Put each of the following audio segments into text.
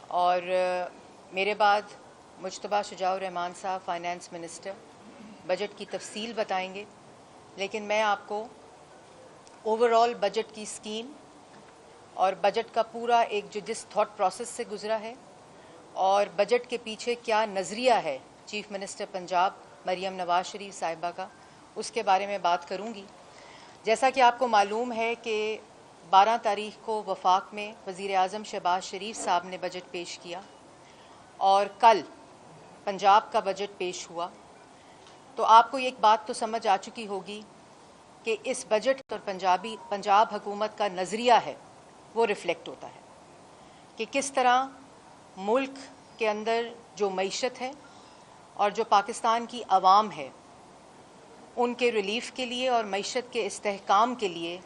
اور میرے بعد مجتبیٰ شجاع الرحمان صاحب فائنانس منسٹر بجٹ کی تفصیل بتائیں گے، لیکن میں آپ کو اوور آل بجٹ کی اسکیم اور بجٹ کا پورا ایک جو جس تھاٹ پروسیس سے گزرا ہے اور بجٹ کے پیچھے کیا نظریہ ہے چیف منسٹر پنجاب مریم نواز شریف صاحبہ کا، اس کے بارے میں بات کروں گی۔ جیسا کہ آپ کو معلوم ہے کہ 12 تاریخ کو وفاق میں وزیر اعظم شہباز شریف صاحب نے بجٹ پیش کیا اور کل پنجاب کا بجٹ پیش ہوا، تو آپ کو ایک بات تو سمجھ آ چکی ہوگی کہ اس بجٹ اور پنجاب حکومت کا نظریہ ہے وہ ریفلیکٹ ہوتا ہے کہ کس طرح ملک کے اندر جو معیشت ہے اور جو پاکستان کی عوام ہے ان کے ریلیف کے لیے اور معیشت کے استحکام کے لیے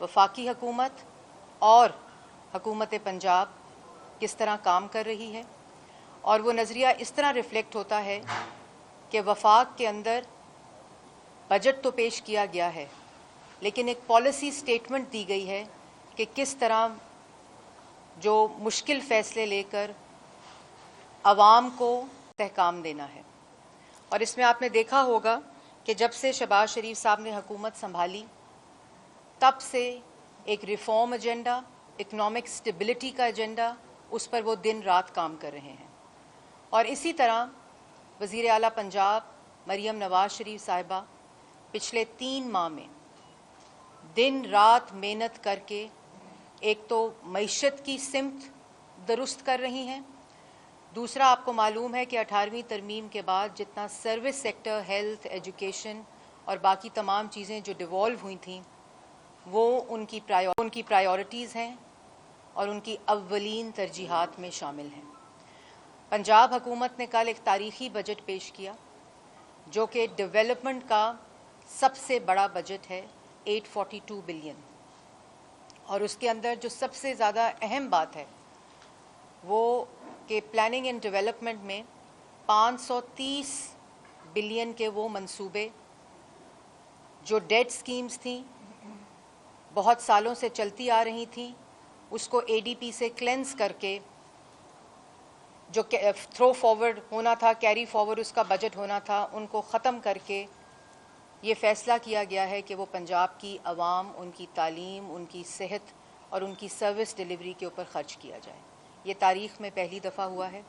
وفاقی حکومت اور حکومت پنجاب کس طرح کام کر رہی ہے۔ اور وہ نظریہ اس طرح ریفلیکٹ ہوتا ہے کہ وفاق کے اندر بجٹ تو پیش کیا گیا ہے، لیکن ایک پالیسی سٹیٹمنٹ دی گئی ہے کہ کس طرح جو مشکل فیصلے لے کر عوام کو استحکام دینا ہے۔ اور اس میں آپ نے دیکھا ہوگا کہ جب سے شہباز شریف صاحب نے حکومت سنبھالی تب سے ایک ریفارم ایجنڈا، اکنامک سٹیبلٹی کا ایجنڈا، اس پر وہ دن رات کام کر رہے ہیں۔ اور اسی طرح وزیر اعلیٰ پنجاب مریم نواز شریف صاحبہ پچھلے 3 ماہ میں دن رات محنت کر کے ایک تو معیشت کی سمت درست کر رہی ہیں، دوسرا آپ کو معلوم ہے کہ 18ویں ترمیم کے بعد جتنا سروس سیکٹر، ہیلتھ، ایجوکیشن اور باقی تمام چیزیں جو ڈیوالو ہوئی تھیں وہ ان کی پرائیورٹیز ہیں اور ان کی اولین ترجیحات میں شامل ہیں۔ پنجاب حکومت نے کل ایک تاریخی بجٹ پیش کیا جو کہ ڈیولپمنٹ کا سب سے بڑا بجٹ ہے، 842 بلین، اور اس کے اندر جو سب سے زیادہ اہم بات ہے وہ کہ پلاننگ اینڈ ڈیولپمنٹ میں 530 بلین کے وہ منصوبے جو ڈیڈ سکیمز تھیں، بہت سالوں سے چلتی آ رہی تھیں، اس کو اے ڈی پی سے کلینز کر کے جو تھرو فارورڈ ہونا تھا، کیری فارورڈ اس کا بجٹ ہونا تھا، ان کو ختم کر کے یہ فیصلہ کیا گیا ہے کہ وہ پنجاب کی عوام، ان کی تعلیم، ان کی صحت اور ان کی سروس ڈیلیوری کے اوپر خرچ کیا جائے۔ یہ تاریخ میں پہلی دفعہ ہوا ہے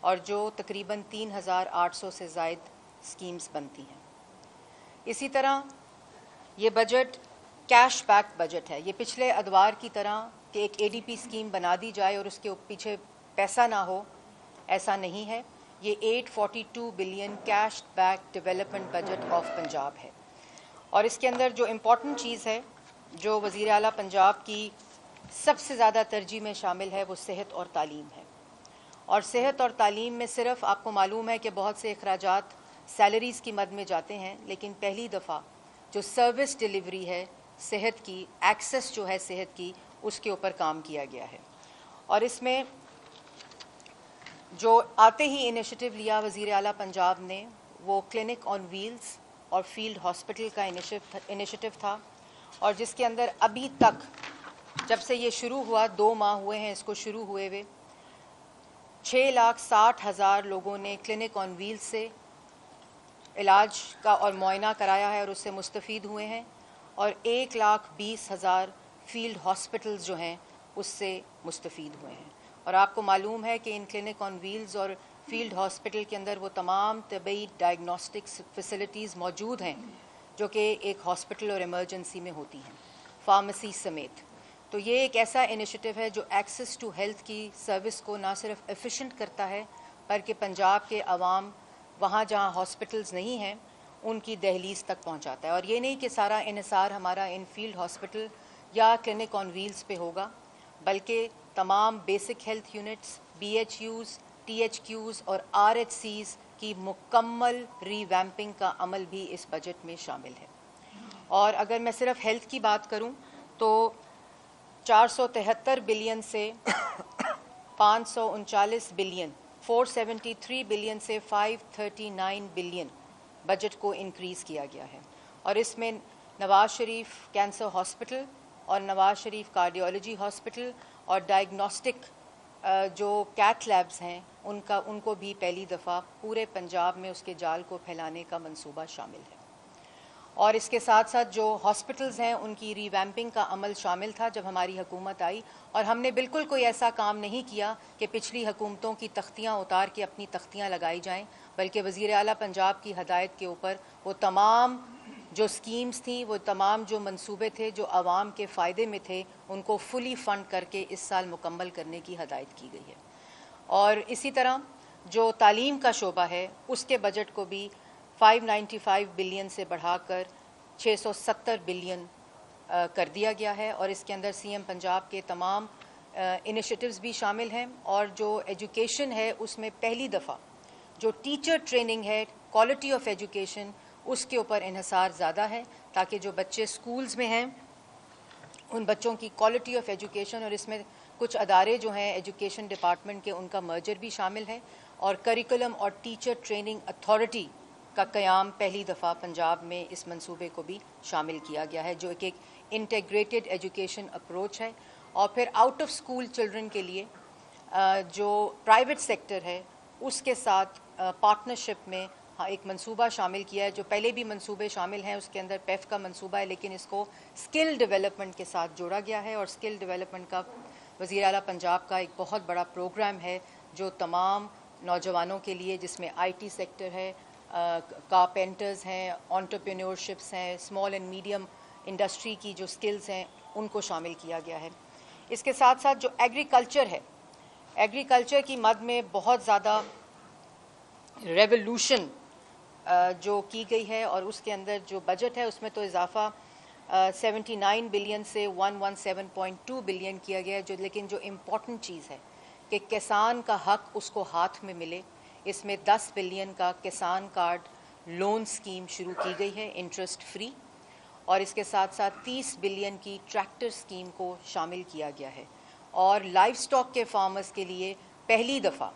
اور جو تقریباً 3800 سے زائد سکیمز بنتی ہیں۔ اسی طرح یہ بجٹ کیش بیک بجٹ ہے، یہ پچھلے ادوار کی طرح کہ ایک اے ڈی پی سکیم بنا دی جائے اور اس کے پیچھے پیسہ نہ ہو، ایسا نہیں ہے۔ یہ 842 billion cash back development budget of Punjab ہے۔ اور اس کے اندر جو امپورٹنٹ چیز ہے جو وزیر اعلیٰ پنجاب کی سب سے زیادہ ترجیح میں شامل ہے وہ صحت اور تعلیم ہے۔ اور صحت اور تعلیم میں صرف آپ کو معلوم ہے کہ بہت سے اخراجات سیلریز کی مد میں جاتے ہیں، لیکن پہلی دفعہ جو سروس ڈیلیوری ہے صحت کی، ایکسیس جو ہے صحت کی، اس کے اوپر کام کیا گیا ہے۔ اور اس میں جو آتے ہی انیشیٹو لیا وزیر اعلیٰ پنجاب نے وہ کلینک آن ویلز اور فیلڈ ہاسپٹل کا انیشیٹو تھا، اور جس کے اندر ابھی تک جب سے یہ شروع ہوا 2 ماہ ہوئے ہیں اس کو شروع ہوئے ہوئے، 6,60,000 لوگوں نے کلینک آن ویلز سے علاج کا اور معائنہ کرایا ہے اور اس سے مستفید ہوئے ہیں، اور 1,20,000 فیلڈ ہاسپٹلز جو ہیں اس سے مستفید ہوئے ہیں۔ اور آپ کو معلوم ہے کہ ان کلینک آن ویلز اور فیلڈ ہاسپٹل کے اندر وہ تمام طبی ڈائگنوسٹکس فیسلٹیز موجود ہیں جو کہ ایک ہاسپٹل اور ایمرجنسی میں ہوتی ہیں، فارمیسی سمیت۔ تو یہ ایک ایسا انیشیٹو ہے جو ایکسیس ٹو ہیلتھ کی سروس کو نہ صرف ایفیشینٹ کرتا ہے بلکہ پنجاب کے عوام وہاں جہاں ہاسپٹلز نہیں ہیں ان کی دہلیز تک پہنچاتا ہے۔ اور یہ نہیں کہ سارا انحصار ہمارا ان فیلڈ ہاسپٹل یا کلینک آن ویلز پہ ہوگا، بلکہ تمام basic health units, B H Us, T H Qs اور آر ایچ سیز کی مکمل ری ویمپنگ کا عمل بھی اس بجٹ میں شامل ہے۔ اور اگر میں صرف ہیلتھ کی بات کروں تو 473 بلین سے 539 بلین، 473 بلین سے 539 بلین بجٹ کو انکریز کیا گیا ہے۔ اور اس میں نواز شریف کینسر ہاسپٹل اور نواز شریف کارڈیالوجی ہاسپٹل اور ڈائگنوسٹک جو کیتھ لیبز ہیں ان کو بھی پہلی دفعہ پورے پنجاب میں اس کے جال کو پھیلانے کا منصوبہ شامل ہے. اور اس کے ساتھ ساتھ جو ہاسپٹلز ہیں ان کی ری ویمپنگ کا عمل شامل تھا جب ہماری حکومت آئی, اور ہم نے بالکل کوئی ایسا کام نہیں کیا کہ پچھلی حکومتوں کی تختیاں اتار کے اپنی تختیاں لگائی جائیں, بلکہ وزیر اعلیٰ پنجاب کی ہدایت کے اوپر وہ تمام جو اسکیمز تھیں, وہ تمام جو منصوبے تھے جو عوام کے فائدے میں تھے, ان کو فلی فنڈ کر کے اس سال مکمل کرنے کی ہدایت کی گئی ہے. اور اسی طرح جو تعلیم کا شعبہ ہے اس کے بجٹ کو بھی 595 بلین سے بڑھا کر 670 بلین کر دیا گیا ہے, اور اس کے اندر سی ایم پنجاب کے تمام انیشیٹوز بھی شامل ہیں. اور جو ایجوکیشن ہے اس میں پہلی دفعہ جو ٹیچر ٹریننگ ہے, کوالٹی آف ایجوکیشن, اس کے اوپر انحصار زیادہ ہے تاکہ جو بچے سکولز میں ہیں ان بچوں کی کوالٹی آف ایجوکیشن, اور اس میں کچھ ادارے جو ہیں ایجوکیشن ڈپارٹمنٹ کے ان کا مرجر بھی شامل ہے, اور کریکولم اور ٹیچر ٹریننگ اتھارٹی کا قیام پہلی دفعہ پنجاب میں اس منصوبے کو بھی شامل کیا گیا ہے, جو ایک انٹیگریٹڈ ایجوکیشن اپروچ ہے. اور پھر آؤٹ آف اسکول چلڈرن کے لیے جو پرائیویٹ سیکٹر ہے اس کے ساتھ پارٹنرشپ میں ایک منصوبہ شامل کیا ہے. جو پہلے بھی منصوبے شامل ہیں اس کے اندر پیف کا منصوبہ ہے, لیکن اس کو اسکل ڈیولپمنٹ کے ساتھ جوڑا گیا ہے. اور اسکل ڈیولپمنٹ کا وزیر اعلیٰ پنجاب کا ایک بہت بڑا پروگرام ہے جو تمام نوجوانوں کے لیے, جس میں آئی ٹی سیکٹر ہے, کارپینٹرز ہیں, انٹرپرینورشپس ہیں, اسمال اینڈ میڈیم انڈسٹری کی جو سکلز ہیں ان کو شامل کیا گیا ہے. اس کے ساتھ ساتھ جو ایگریکلچر ہے, ایگریکلچر کی مد میں بہت زیادہ ریولوشن جو کی گئی ہے, اور اس کے اندر جو بجٹ ہے اس میں تو اضافہ 79 بلین سے 117.2 بلین کیا گیا ہے. لیکن جو امپورٹنٹ چیز ہے کہ کسان کا حق اس کو ہاتھ میں ملے, اس میں 10 بلین کا کسان کارڈ لون سکیم شروع کی گئی ہے انٹرسٹ فری, اور اس کے ساتھ ساتھ 30 بلین کی ٹریکٹر سکیم کو شامل کیا گیا ہے. اور لائف سٹاک کے فارمرز کے لیے پہلی دفعہ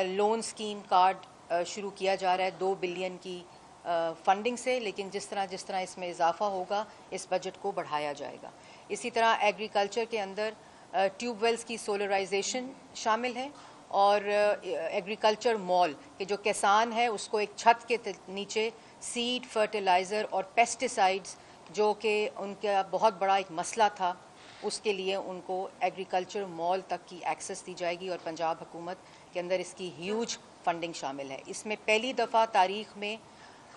لون سکیم کارڈ شروع کیا جا رہا ہے 2 بلین کی فنڈنگ سے, لیکن جس طرح اس میں اضافہ ہوگا اس بجٹ کو بڑھایا جائے گا. اسی طرح ایگریکلچر کے اندر ٹیوب ویلز کی سولرائزیشن شامل ہے, اور ایگریکلچر مال کہ جو کسان ہے اس کو ایک چھت کے نیچے سیڈ, فرٹیلائزر اور پیسٹیسائڈز جو کہ ان کا بہت بڑا ایک مسئلہ تھا, اس کے لیے ان کو ایگریکلچر مال تک کی ایکسیس دی جائے گی, اور پنجاب حکومت کے اندر اس کی ہیوج فنڈنگ شامل ہے. اس میں پہلی دفعہ تاریخ میں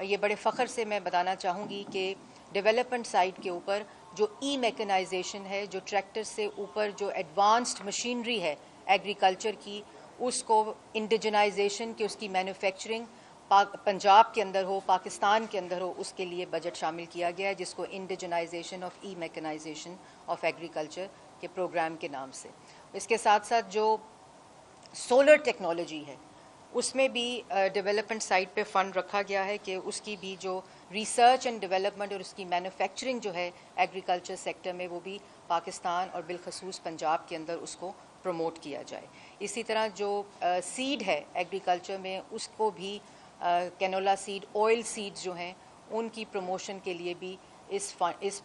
یہ بڑے فخر سے میں بتانا چاہوں گی کہ ڈیولپمنٹ سائٹ کے اوپر جو ای میکنائزیشن ہے, جو ٹریکٹر سے اوپر جو ایڈوانسڈ مشینری ہے ایگریکلچر کی, اس کو انڈیجنائزیشن کی, اس کی مینوفیکچرنگ پنجاب کے اندر ہو, پاکستان کے اندر ہو, اس کے لیے بجٹ شامل کیا گیا ہے, جس کو indigenisation of e mechanisation of agriculture کے پروگرام کے نام سے. اس کے ساتھ ساتھ جو سولر ٹیکنالوجی ہے اس میں بھی ڈیولپمنٹ سائٹ پہ فنڈ رکھا گیا ہے کہ اس کی بھی جو ریسرچ اینڈ ڈیولپمنٹ اور اس کی مینوفیکچرنگ جو ہے ایگریکلچر سیکٹر میں, وہ بھی پاکستان اور بالخصوص پنجاب کے اندر اس کو پروموٹ کیا جائے. اسی طرح جو سیڈ ہے ایگریکلچر میں اس کو بھی کینولا سیڈ, آئل سیڈز جو ہیں ان کی پروموشن کے لیے بھی اس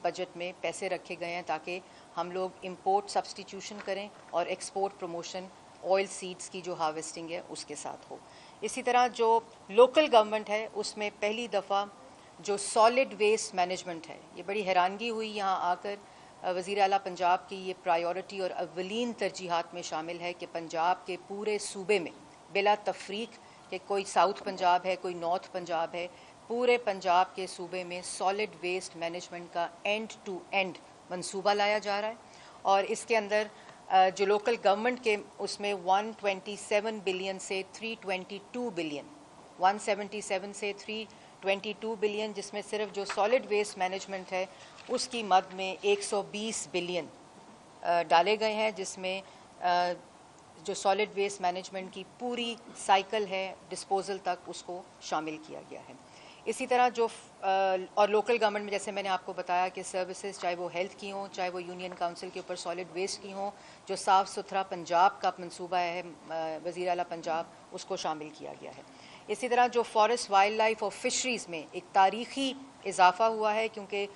بجٹ میں پیسے رکھے گئے ہیں تاکہ ہم لوگ امپورٹ سبسٹیٹیوشن کریں اور ایکسپورٹ پروموشن آئل سیڈز کی جو ہارویسٹنگ ہے اس کے ساتھ ہو. اسی طرح جو لوکل گورنمنٹ ہے اس میں پہلی دفعہ جو سالڈ ویسٹ مینجمنٹ ہے, یہ بڑی حیرانگی ہوئی یہاں آ کر, وزیر اعلیٰ پنجاب کی یہ پرائیورٹی اور اولین ترجیحات میں شامل ہے کہ پنجاب کے پورے صوبے میں بلا تفریق, کہ کوئی ساؤتھ پنجاب ہے, کوئی نارتھ پنجاب ہے, پورے پنجاب کے صوبے میں سالڈ ویسٹ مینجمنٹ کا اینڈ ٹو اینڈ منصوبہ لایا جا رہا ہے. اور اس کے اندر جو لوکل گورنمنٹ کے اس میں 127 بلین سے 322 بلین, 177 سے 322 بلین, جس میں صرف جو سالڈ ویسٹ مینجمنٹ ہے اس کی مد میں 120 بلین ڈالے گئے ہیں, جس میں جو سالڈ ویسٹ مینجمنٹ کی پوری سائیکل ہے ڈسپوزل تک اس کو شامل کیا گیا ہے. اسی طرح جو اور لوکل گورنمنٹ میں جیسے میں نے آپ کو بتایا کہ سروسز چاہے وہ ہیلتھ کی ہوں, چاہے وہ یونین کاؤنسل کے اوپر سالڈ ویسٹ کی ہوں, جو صاف ستھرا پنجاب کا منصوبہ ہے وزیر اعلیٰ پنجاب, اس کو شامل کیا گیا ہے. اسی طرح جو فارسٹ وائلڈ لائف اور فشریز میں ایک تاریخی اضافہ ہوا ہے, کیونکہ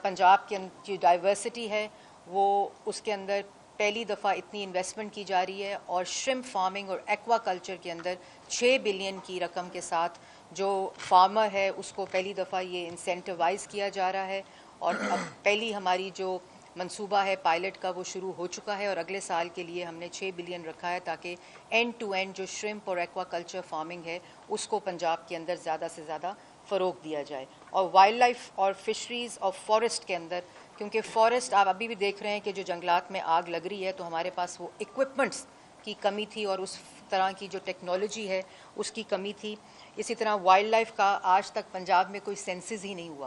پنجاب کی جو ڈائیورسٹی ہے وہ اس کے اندر پہلی دفعہ اتنی انویسٹمنٹ کی جا رہی ہے اور شرمپ فارمنگ اور ایکوا کلچر کے اندر 6 بلین کی رقم کے ساتھ جو فارمر ہے اس کو پہلی دفعہ یہ انسینٹیوائز کیا جا رہا ہے، اور اب پہلی ہماری جو منصوبہ ہے پائلٹ کا وہ شروع ہو چکا ہے، اور اگلے سال کے لیے ہم نے 6 بلین رکھا ہے تاکہ اینڈ ٹو اینڈ جو شرمپ اور ایکوا کلچر فارمنگ ہے اس کو پنجاب کے اندر زیادہ سے زیادہ فروغ دیا جائے. اور وائلڈ لائف اور فشریز اور فارسٹ کے اندر، کیونکہ فارسٹ آپ ابھی بھی دیکھ رہے ہیں کہ جو جنگلات میں آگ لگ رہی ہے تو ہمارے پاس وہ ایکوپمنٹس کی کمی تھی اور اس طرح کی جو ٹیکنالوجی ہے اس کی کمی تھی. اسی طرح وائلڈ لائف کا آج تک پنجاب میں کوئی سینسز ہی نہیں ہوا.